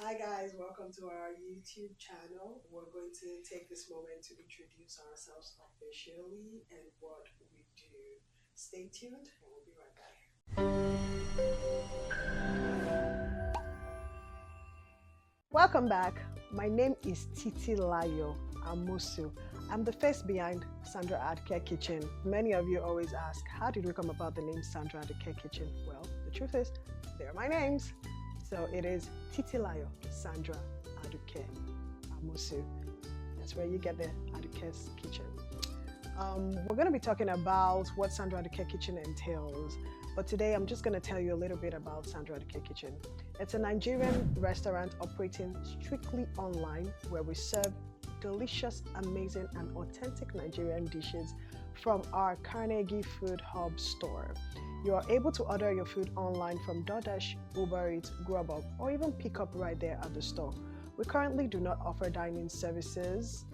Hi guys, welcome to our YouTube channel. We're going to take this moment to introduce ourselves officially and what we do. Stay tuned and we'll be right back. Welcome back. My name is Titi Layo Amusu. I'm the face behind Sandra Aduke Kitchen. Many of you always ask, how did we come about the name Sandra Aduke Kitchen? Well, the truth is, they're my names. So it is Titi Layo Sandra Aduke Amusu. That's where you get the Aduke's Kitchen. We're going to be talking about what Sandra Aduke Kitchen entails. But today I'm just going to tell you a little bit about Sandra Aduke Kitchen. It's a Nigerian restaurant operating strictly online where we serve delicious, amazing, and authentic Nigerian dishes from our Carnegie Food Hub store. You are able to order your food online from DoorDash, ubereats, Grubhub, or even pick up right there at the store. We currently do not offer dining services.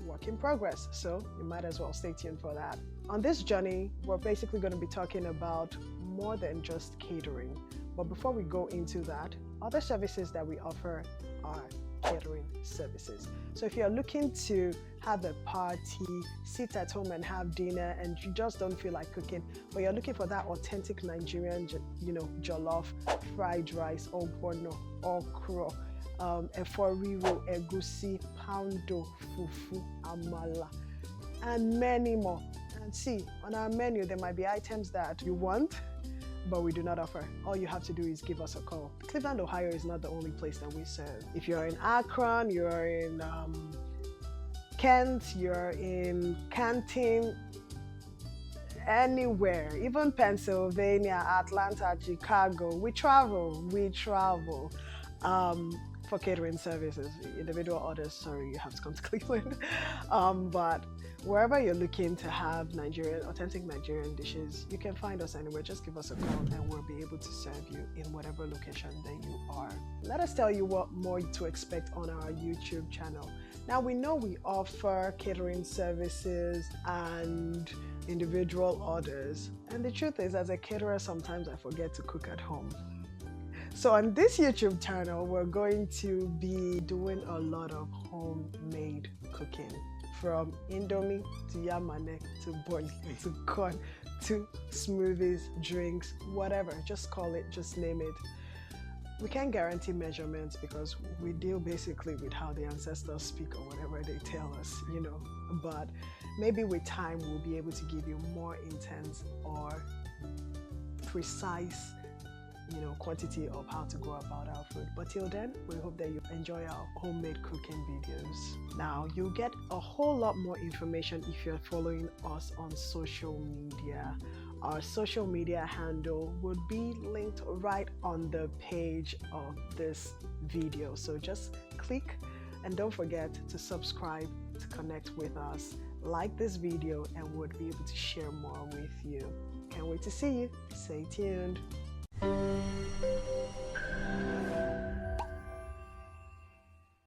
Work in progress, so you might as well stay tuned for that. On this journey, we're basically going to be talking about more than just catering. But before we go into that, other services that we offer are catering services. So if you're looking to have a party, sit at home and have dinner, and you just don't feel like cooking, but you're looking for that authentic Nigerian, jollof, fried rice, ogbono, okra, eforiro, egusi, poundo, fufu, amala, and many more. And see, on our menu, there might be items that you want, but we do not offer. All you have to do is give us a call. Cleveland, Ohio is not the only place that we serve. If you're in Akron, you're in Kent, you're in Canton, anywhere, even Pennsylvania, Atlanta, Chicago, we travel for catering services. Individual orders, sorry, you have to come to Cleveland. But wherever you're looking to have authentic Nigerian dishes, you can find us anywhere. Just give us a call and we'll be able to serve you in whatever location that you are. Let us tell you what more to expect on our YouTube channel. Now, we know we offer catering services and individual orders. And the truth is, as a caterer, sometimes I forget to cook at home. So on this YouTube channel, we're going to be doing a lot of homemade cooking. From Indomie to yamane to boli to corn to smoothies, drinks, whatever. Just call it, just name it. We can't guarantee measurements because we deal basically with how the ancestors speak or whatever they tell us, But maybe with time, we'll be able to give you more intense or precise quantity of how to go about our food. But till then, we hope that you enjoy our homemade cooking videos. Now, you'll get a whole lot more information if you're following us on social media. Our social media handle would be linked right on the page of this video. So just click and don't forget to subscribe to connect with us. Like this video and we'll be able to share more with you. Can't wait to see you. Stay tuned.